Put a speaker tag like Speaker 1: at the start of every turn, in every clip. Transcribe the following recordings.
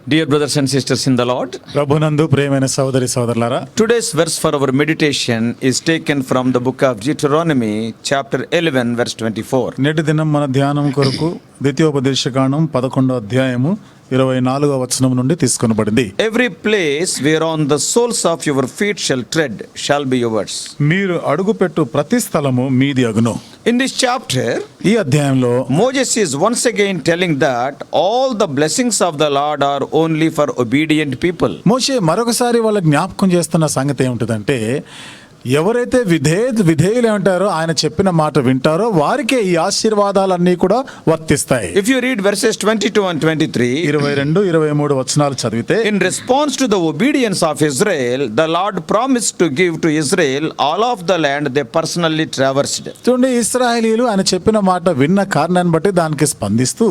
Speaker 1: Dear brothers and sisters in the Lord,
Speaker 2: ప్రభునందు ప్రియమైన సోదరి సోదరులారా,
Speaker 1: today's verse for our meditation is taken from the book of Deuteronomy, chapter 11, verse 24.
Speaker 2: నేటి దినం మన ధ్యానం కొరకు ద్వితీయోపదేశకాండం 11వ అధ్యాయము 24వ వచనం నుండి తీసుకొనబడింది.
Speaker 1: Every place whereon the soles of your feet shall tread shall be yours.
Speaker 2: మీరు అడుగుపెట్టు ప్రతి స్థలము మీది అగును.
Speaker 1: In this chapter,
Speaker 2: ఈ అధ్యాయంలో
Speaker 1: Moses is once again telling that all the blessings of the Lord are only for obedient people.
Speaker 2: మోషే మరొకసారి వాళ్ళ జ్ఞాపకం చేస్తున్న సంగతి ఏమిటంటే, ఎవరైతే విధేయులు ఉంటారో, ఆయన చెప్పిన మాట వింటారో వారికే ఈ ఆశీర్వాదాలన్నీ కూడా వర్తిస్తాయి.
Speaker 1: If you read verses 22 and 23,
Speaker 2: 22-23 వచనాలు చదివితే,
Speaker 1: in response to the obedience of Israel, the Lord promised to give to Israel all of the land they personally traversed.
Speaker 2: చూడండి, ఇశ్రాయేలీయులు ఆయన చెప్పిన మాట విన్న కారణాన్ని బట్టి దానికి స్పందిస్తూ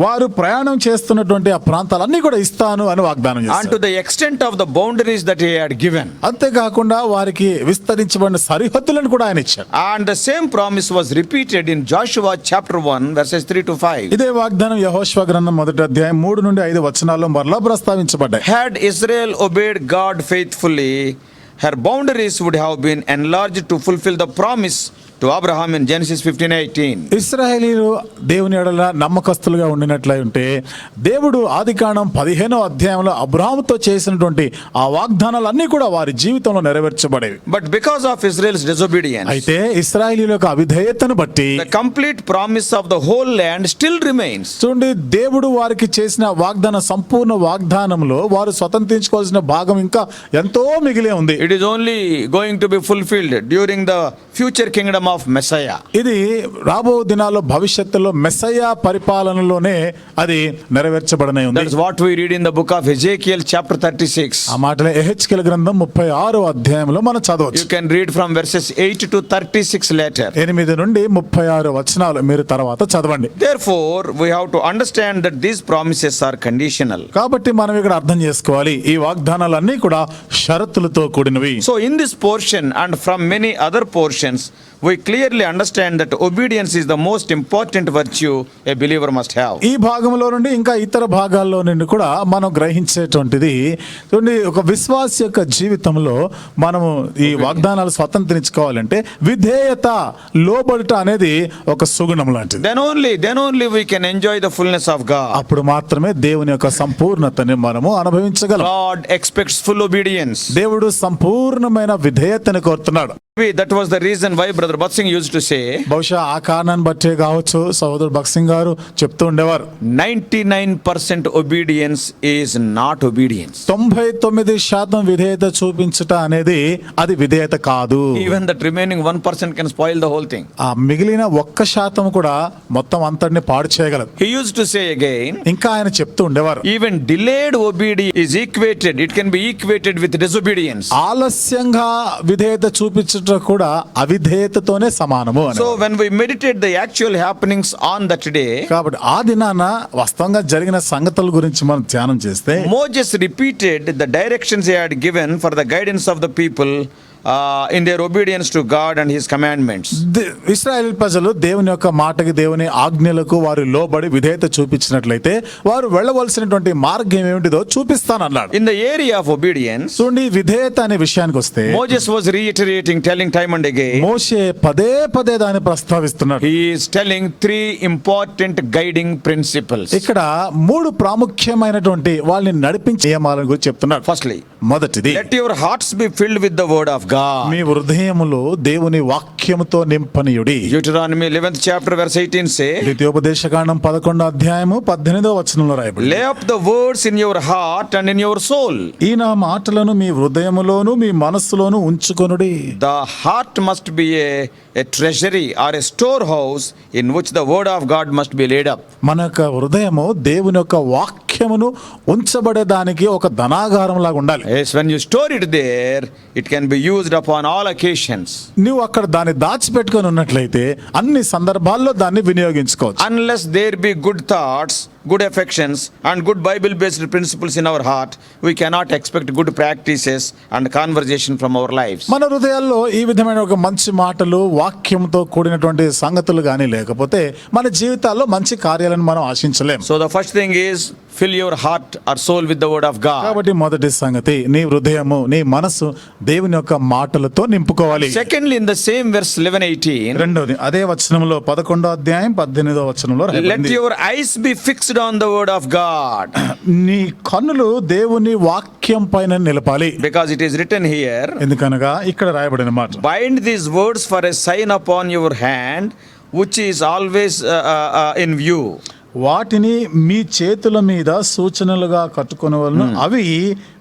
Speaker 2: వారు ప్రయాణం చేస్తున్నటువంటి ఆ ప్రాంతాలన్నీ కూడా ఇస్తాను అని వాగ్దానం
Speaker 1: And to
Speaker 2: చేశారు.
Speaker 1: the extent of the boundaries that he had given.
Speaker 2: అంతేకాకుండా వారికి విస్తరించబడిన సరిహద్దులను కూడా ఆయన ఇచ్చారు.
Speaker 1: And the same promise was repeated in Joshua chapter 1 verses 3 to 5.
Speaker 2: ఇదే వాగ్దానం యెహోషువ గ్రంథం 1వ అధ్యాయం 3 నుండి 5 వచనాల్లో మరలా ప్రస్తావించబడ్డాయి.
Speaker 1: Had Israel obeyed God faithfully, her boundaries would have been enlarged to fulfill the promise to Abraham in Genesis 15:18.
Speaker 2: ఇశ్రాయేలీయులు దేవుని ఎడల నమ్మకస్తులుగా ఉండినట్లయి ఉంటే దేవుడు ఆదికాండం 15వ అధ్యాయంలో అబ్రాహాముతో చేసినటువంటి ఆ వాగ్దానాలన్నీ కూడా వారి జీవితంలో నెరవేర్చబడేవి.
Speaker 1: But because of Israel's disobedience,
Speaker 2: అయితే ఇశ్రాయేలీయుల యొక్క అవిధేయతను బట్టి
Speaker 1: the complete promise of the whole land still remains.
Speaker 2: చూడండి, దేవుడు వారికి చేసిన సంపూర్ణ వాగ్దానంలో వారు స్వతంత్రించుకోవాల్సిన భాగం ఇంకా ఎంతో మిగిలే ఉంది.
Speaker 1: It is only going to be fulfilled during the future kingdom of Messiah.
Speaker 2: ఇది రాబో దినాల్లో భవిష్యత్తులో మెస్సయ్య పరిపాలనలోనే అది నెరవేర్చబడనే ఉంది.
Speaker 1: That is what we read in the book of Ezekiel chapter 36.
Speaker 2: ఆ మాటలే యెహెజ్కేలు గ్రంథం 36వ అధ్యాయంలో మనం
Speaker 1: You
Speaker 2: చదవచ్చు.
Speaker 1: can read from verses 8 to 36 later.
Speaker 2: 8 నుండి 36 వచనాలు మీరు తర్వాత చదవండి.
Speaker 1: Therefore, we have to understand that these promises are conditional.
Speaker 2: కాబట్టి మనం ఇక్కడ అర్థం చేసుకోవాలి, ఈ వాగ్దానాలన్నీ కూడా షరతులతో కూడినవి.
Speaker 1: So in this portion and from many other portions, we clearly understand that obedience is the most important virtue a believer must have.
Speaker 2: ఈ భాగంలో నుండి ఇంకా ఇతర భాగాల్లో నుండి కూడా మనం గ్రహించేటువంటిది, చూడండి, ఒక విశ్వాసి యొక్క జీవితంలో మనము ఈ వాగ్దానాలు స్వతంత్రించుకోవాలంటే విధేయత, లోబడుట అనేది ఒక సుగుణం లాంటిది.
Speaker 1: Then only we can enjoy the fullness of God.
Speaker 2: అప్పుడు మాత్రమే దేవుని యొక్క సంపూర్ణతని మనము అనుభవించగలం.
Speaker 1: God expects full obedience.
Speaker 2: దేవుడు సంపూర్ణమైన విధేయతని కోరుతున్నాడు.
Speaker 1: That was the reason why Brother Batsing used to say,
Speaker 2: బహుశా ఆ కారణాన్ని బట్టే కావచ్చు సహోదరుడు భక్సింగ్ గారు చెప్తూ ఉండేవారు,
Speaker 1: 99% obedience is not obedience.
Speaker 2: 99% విధేయత చూపించుట అనేది అది విధేయత కాదు.
Speaker 1: Even that remaining 1% can spoil the whole thing.
Speaker 2: ఆ మిగిలిన 1% కూడా మొత్తం అంతటిని పాడు చేయగలదు.
Speaker 1: He used to say again,
Speaker 2: ఇంకా ఆయన చెప్తూ ఉండేవారు,
Speaker 1: even delayed obedience is equated, it can be equated with disobedience.
Speaker 2: ఆలస్యంగా విధేయత చూపించుట కూడా అవిధేయతతోనే సమానము అని.
Speaker 1: So when we meditate the actual happenings on that day,
Speaker 2: కాబట్టి ఆ దినాన వాస్తవంగా జరిగిన సంగతుల గురించి మనం ధ్యానం చేస్తే,
Speaker 1: Moses repeated the directions he had given for the guidance of the people in their obedience to God and his commandments.
Speaker 2: Israel ప్రజలు దేవుని యొక్క మాటకి, దేవుని ఆజ్ఞలకు వారు లోబడి విధేయత చూపించినట్లయితే వారు వెళ్ళవలసినటువంటి మార్గం ఏమిటిదో చూపిస్తానన్నాడు.
Speaker 1: In the area of obedience,
Speaker 2: చూడండి, విధేయత అనే విషయానికి వస్తే
Speaker 1: Moses was reiterating, telling time and again,
Speaker 2: మోషే పదే దాన్ని ప్రస్తావిస్తున్నాడు.
Speaker 1: he is telling 3 important guiding principles.
Speaker 2: ఇక్కడ 3 ప్రాముఖ్యమైనటువంటి వాళ్ళని నడిపించే నియమాలను గురించి చెప్తున్నాడు.
Speaker 1: Firstly,
Speaker 2: మొదటిది,
Speaker 1: let your hearts be filled with the word of God.
Speaker 2: మీ హృదయములో దేవుని వాక్యముతో నింపనీయుడి.
Speaker 1: Deuteronomy 11th chapter verse 18 say,
Speaker 2: ద్వితీయోపదేశకాండం 11వ అధ్యాయము 18వ వచనంలో రాయబడింది,
Speaker 1: lay up the words in your heart and in your soul.
Speaker 2: ఈ నా మాటలను మీ హృదయములోను మీ మనస్సులోను ఉంచుకొనుడి.
Speaker 1: The heart must be a treasury or a storehouse in which the word of God must be laid up.
Speaker 2: మన యొక్క హృదయము దేవుని యొక్క వాక్యమును ఉంచబడేదానికి ఒక ధనాగారం లాగా ఉండాలి.
Speaker 1: Yes, when you store it there, it can be used upon all occasions.
Speaker 2: నువ్వు అక్కడ దాన్ని దాచిపెట్టుకొని ఉన్నట్లయితే అన్ని సందర్భాల్లో దాన్ని వినియోగించుకోవచ్చు.
Speaker 1: Unless there be good thoughts, good affections and good Bible based principles in our heart, we cannot expect good practices and conversation from our lives.
Speaker 2: మన హృదయాల్లో ఈ విధమైన ఒక మంచి మాటలు, వాక్యంతో కూడినటువంటి సంగతులు గానీ లేకపోతే మన జీవితాల్లో మంచి కార్యాలను మనం ఆశించలేం.
Speaker 1: So the first thing is fill your heart or soul with the word of God.
Speaker 2: కాబట్టి మొదటి సంగతి నీ హృదయము నీ మనసు దేవుని యొక్క మాటలతో నింపుకోవాలి.
Speaker 1: Secondly, in the same verse 11:18,
Speaker 2: రెండోది అదే వచనంలో 11వ అధ్యాయం 18వ వచనంలో
Speaker 1: let
Speaker 2: రాయబడింది.
Speaker 1: your eyes be fixed on the word of God,
Speaker 2: నీ కన్నులు దేవుని వాక్యం పైన నిలపాలి.
Speaker 1: because it is written here,
Speaker 2: ఎందుకనగా ఇక్కడ రాయబడిన మాట,
Speaker 1: bind these words for a sign upon your hand, which is always in view.
Speaker 2: వాటిని మీ చేతుల మీద సూచనలుగా కట్టుకొనవలెను, అవి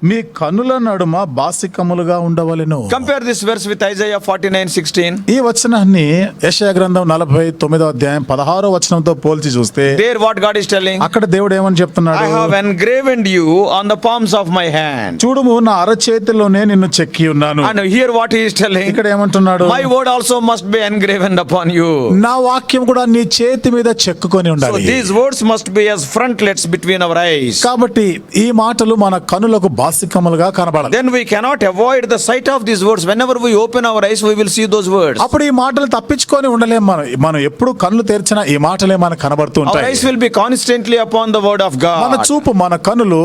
Speaker 2: మీ కన్నుల నడుమ బాసికములుగా ఉండవలెను.
Speaker 1: Compare this verse with Isaiah 49:16.
Speaker 2: ఈ వచనాన్ని యెషయా గ్రంథం 49వ అధ్యాయం 16వ వచనంతో పోల్చి చూస్తే
Speaker 1: There what God is telling,
Speaker 2: అక్కడ దేవుడు ఏమని చెప్తున్నాడు,
Speaker 1: I have engraven you on the palms of my hand.
Speaker 2: చూడుము నా అరచేతిలోనే నిన్ను చెక్కి ఉన్నాను.
Speaker 1: And here what he is telling,
Speaker 2: ఇక్కడ ఏమంటున్నాడు,
Speaker 1: my word also must be engraven upon you.
Speaker 2: నా వాక్యం కూడా నీ చేతి మీద చెక్కుకొని
Speaker 1: So
Speaker 2: ఉండాలి.
Speaker 1: these words must be as frontlets between our eyes.
Speaker 2: కాబట్టి ఈ మాటలు మన కనులకు బాసికములుగా కనబడాలి.
Speaker 1: Then we cannot avoid the sight of these words. Whenever we open our eyes, we will see those words.
Speaker 2: అప్పుడు ఈ మాటలు తప్పించుకొని ఉండలేం. మనం ఎప్పుడు కళ్ళు తెరిచినా ఈ మాటలే మనకు కనబడుతూ
Speaker 1: Our
Speaker 2: ఉంటాయి.
Speaker 1: eyes will be constantly upon the word of
Speaker 2: మన
Speaker 1: God.
Speaker 2: చూపు మన కనులు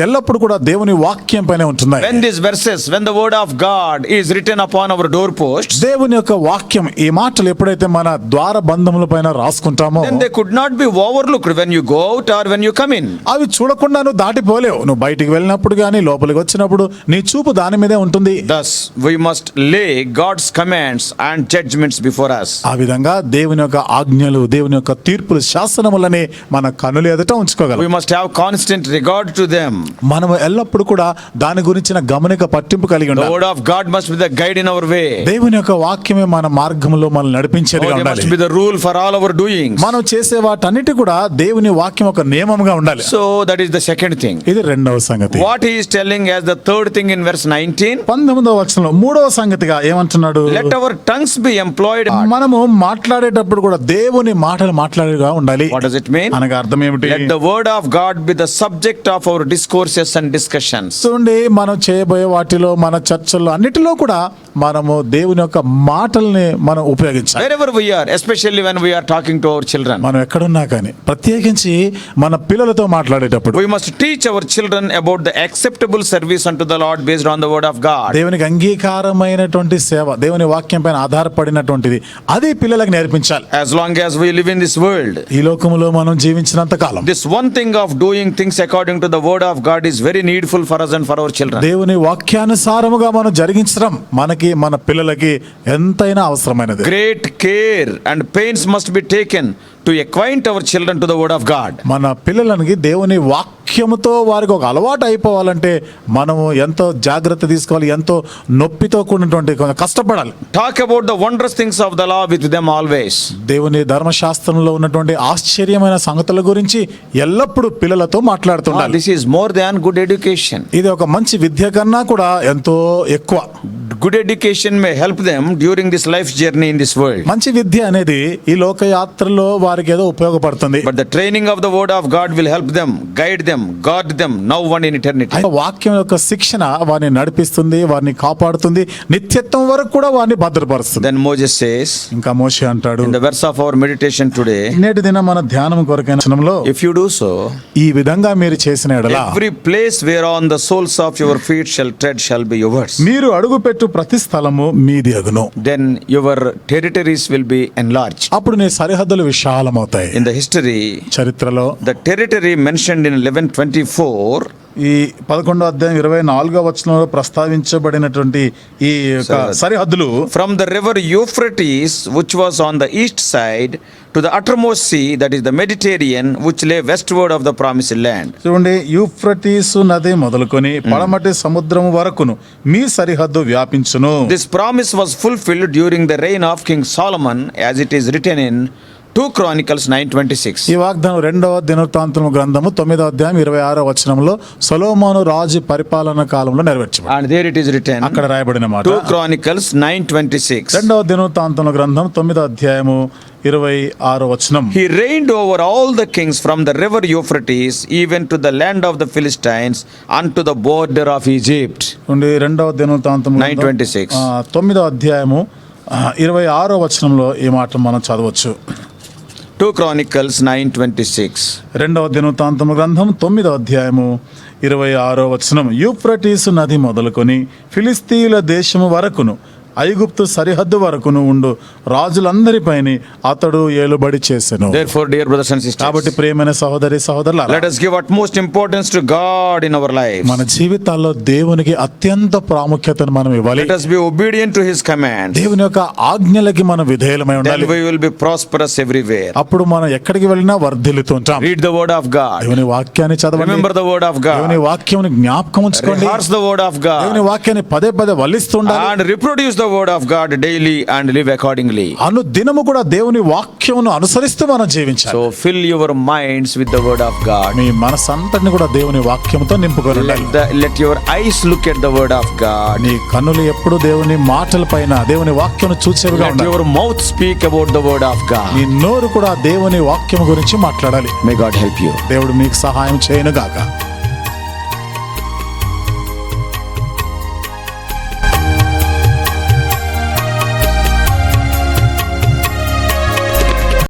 Speaker 2: ఎల్లప్పుడు కూడా దేవుని వాక్యం పైనే ఉంటున్నాయి.
Speaker 1: When these verses, when the word of God is written upon our doorposts,
Speaker 2: దేవుని యొక్క వాక్యం ఈ మాటలు ఎప్పుడైతే మన ద్వార బంధముల పైన రాసుకుంటామో
Speaker 1: then they could not be overlooked when you go out or when you come in.
Speaker 2: అవి చూడకుండా నువ్వు దాటిపోలేవు. నువ్వు బయటికి వెళ్ళినప్పుడు కానీ లోపలికి వచ్చినప్పుడు నీ చూపు దాని మీదే ఉంటుంది.
Speaker 1: Thus, we must lay God's commands and judgments before us.
Speaker 2: ఆ విధంగా దేవుని యొక్క ఆజ్ఞలు, దేవుని యొక్క తీర్పులు, శాసనములని మన కనులు ఎదుట ఉంచుకోగలం.
Speaker 1: We must have constant regard to them.
Speaker 2: మనం ఎల్లప్పుడు కూడా దాని గురించిన గమనిక పట్టింపు కలిగి
Speaker 1: The
Speaker 2: ఉండాలి.
Speaker 1: word of God must be the guide in our way.
Speaker 2: దేవుని యొక్క వాక్యమే మన మార్గంలో మనల్ని నడిపించేదిగా
Speaker 1: They
Speaker 2: ఉండాలి.
Speaker 1: must be the rule for all our doings.
Speaker 2: మనం చేసే వాటన్నిటి కూడా దేవుని వాక్యం ఒక నియమంగా ఉండాలి.
Speaker 1: So that is the second thing.
Speaker 2: ఇది రెండవ సంగతి.
Speaker 1: What he is telling as the third thing in verse 19,
Speaker 2: 19వ వచనంలో మూడవ సంగతిగా ఏమంటున్నాడు,
Speaker 1: let our tongues be employed.
Speaker 2: మనము మాట్లాడేటప్పుడు కూడా దేవుని మాటలు మాట్లాడేగా ఉండాలి.
Speaker 1: What does it mean?
Speaker 2: అనగా అర్థం ఏమిటి?
Speaker 1: Let the word of God be the subject of our discourses and discussions.
Speaker 2: చూడండి, మనం చేయబోయే వాటిలో, మన చర్చల్లో అన్నిటిలో కూడా మనము దేవుని యొక్క మాటల్ని మనం ఉపయోగించాలి.
Speaker 1: Wherever we are, especially when we are talking to our children,
Speaker 2: మనం ఎక్కడున్నా కానీ ప్రత్యేకించి మన పిల్లలతో మాట్లాడేటప్పుడు
Speaker 1: we must teach our children about the acceptable service unto the Lord based on the word of God.
Speaker 2: దేవునికి అంగీకారమైనటువంటి సేవ, దేవుని వాక్యం పైన ఆధారపడినటువంటిది, అది పిల్లలకు నేర్పించాలి.
Speaker 1: As long as we live in this world,
Speaker 2: ఈ లోకములో మనం జీవించినంత కాలం
Speaker 1: this one thing of doing things according to the word of God is very needful for us and for our children.
Speaker 2: దేవుని వాక్యానుసారముగా మనం జరిగించడం మనకి, మన పిల్లలకి ఎంతైనా అవసరమైనది.
Speaker 1: Great care and pains must be taken to acquaint our children to the word of God.
Speaker 2: మన పిల్లలకి దేవుని వాక్యముతో వారికి ఒక అలవాటు అయిపోవాలంటే మనము ఎంతో జాగ్రత్త తీసుకోవాలి, ఎంతో నొప్పితో కూడినటువంటి కష్టపడాలి.
Speaker 1: Talk about the wondrous things of the law with them always.
Speaker 2: దేవుని ధర్మశాస్త్రంలో ఉన్నటువంటి ఆశ్చర్యమైన సంగతుల గురించి ఎల్లప్పుడూ పిల్లలతో మాట్లాడుతుండాలి.
Speaker 1: This is more than good education.
Speaker 2: ఇది ఒక మంచి విద్య కన్నా కూడా ఎంతో ఎక్కువ.
Speaker 1: Good education may help them during this life journey in this world.
Speaker 2: మంచి విద్య అనేది ఈ లోక యాత్రలో వారికి ఏదో ఉపయోగపడుతుంది.
Speaker 1: But the training of the word of God will help them, guide them, guard them now and in eternity.
Speaker 2: అయితే వాక్యం యొక్క శిక్షణ వారిని నడిపిస్తుంది, వారిని కాపాడుతుంది, నిత్యత్వం వరకు కూడా వారిని భద్రపరుస్తుంది.
Speaker 1: Then Moses says,
Speaker 2: ఇంకా మోషే అంటాడు,
Speaker 1: in the verse of our meditation today,
Speaker 2: నేటి దినం మన ధ్యానం కొరకైన వచనంలో,
Speaker 1: if you do so,
Speaker 2: ఈ విధంగా మీరు చేసిన ఎడల
Speaker 1: every place whereon the soles of your feet shall tread shall be yours.
Speaker 2: మీరు అడుగుపెట్టు ప్రతి స్థలము మీది అగును.
Speaker 1: Then your territories will be enlarged.
Speaker 2: అప్పుడు నీ సరిహద్దులు విశాలమవుతాయి.
Speaker 1: In the history,
Speaker 2: చరిత్రలో
Speaker 1: the territory mentioned in 11:24,
Speaker 2: ఈ 11వ అధ్యాయం 24వ వచనంలో ప్రస్తావించబడినటువంటి ఈ యొక్క సరిహద్దులు,
Speaker 1: from the river Euphrates, which was on the east side, to the uttermost sea, that is the Mediterranean, which lay westward of the promised land.
Speaker 2: చూడండి, Euphrates నది మొదలుకొని పడమటి సముద్రము వరకును మీ సరిహద్దు వ్యాపించును.
Speaker 1: This promise was fulfilled during the reign of King Solomon, as it is written in 2 Chronicles 9:26.
Speaker 2: ఈ వాగ్దానం 2వ దినవృత్తాంతము గ్రంథము 9వ అధ్యాయం 26వ వచనంలో సొలొమోను రాజు పరిపాలన కాలంలో నెరవేర్చబడింది.
Speaker 1: And there it is written,
Speaker 2: అక్కడ రాయబడిన మాట
Speaker 1: 2 Chronicles 9:26.
Speaker 2: 2వ దినవృత్తాంతముల గ్రంథం 9వ అధ్యాయము 26వ వచనం.
Speaker 1: He reigned over all the kings from the river Euphrates even to the land of the Philistines unto the border of Egypt.
Speaker 2: 2వ దినవృత్తాంతము
Speaker 1: 9:26.
Speaker 2: 9వ అధ్యాయము 26వ వచనంలో ఈ మాట మనం చదవచ్చు.
Speaker 1: 2 Chronicles 9:26.
Speaker 2: రెండవ దినవృత్తాంతము గ్రంథం 9వ అధ్యాయము 26వ వచనం. యూఫ్రటీసు నది మొదలుకొని ఫిలిస్తీయుల దేశము వరకును ఐగుప్తు సరిహద్దు వరకును ఉండు రాజులందరిపైని అతడు ఏలుబడి చేసెను.
Speaker 1: Therefore, dear brothers and sisters,
Speaker 2: కాబట్టి ప్రియమైన సహోదరి సహోదరులారా,
Speaker 1: let us give utmost importance to God in our lives.
Speaker 2: మన జీవితాల్లో దేవునికి అత్యంత ప్రాముఖ్యతను మనం ఇవ్వాలి.
Speaker 1: Let us be obedient to His commands.
Speaker 2: దేవుని యొక్క ఆజ్ఞలకి మనం విధేయులమై
Speaker 1: Then
Speaker 2: ఉండాలి.
Speaker 1: we will be prosperous everywhere.
Speaker 2: అప్పుడు మనం ఎక్కడికి వెళ్ళినా వర్ధిల్లుతుంటాం.
Speaker 1: Read the word of God.
Speaker 2: దేవుని వాక్యాన్ని చదవండి.
Speaker 1: Remember the word of
Speaker 2: దేవుని
Speaker 1: God.
Speaker 2: వాక్యం జ్ఞాపకం ఉంచుకోండి.
Speaker 1: Rehearse the word of
Speaker 2: దేవుని
Speaker 1: God.
Speaker 2: వాక్యాన్ని పదే పదే వల్లిస్తుండాలి.
Speaker 1: And reproduce the word of God daily and live accordingly.
Speaker 2: అను దినము కూడా దేవుని వాక్యమును అనుసరిస్తూ మనం జీవించాలి.
Speaker 1: So fill your minds with the word of God.
Speaker 2: మీ మనసంతటిని కూడా దేవుని వాక్యంతో నింపుకొని ఉండాలి.
Speaker 1: Let your eyes look at the word of God.
Speaker 2: నీ కన్నులు ఎప్పుడు దేవుని మాటల పైన దేవుని వాక్యం చూసేవిగా
Speaker 1: Let
Speaker 2: ఉండాలి.
Speaker 1: your mouth speak about the word of
Speaker 2: నీ
Speaker 1: God.
Speaker 2: నోరు కూడా దేవుని వాక్యం గురించి మాట్లాడాలి.
Speaker 1: May God help you.
Speaker 2: దేవుడు మీకు సహాయం చేయను గాక.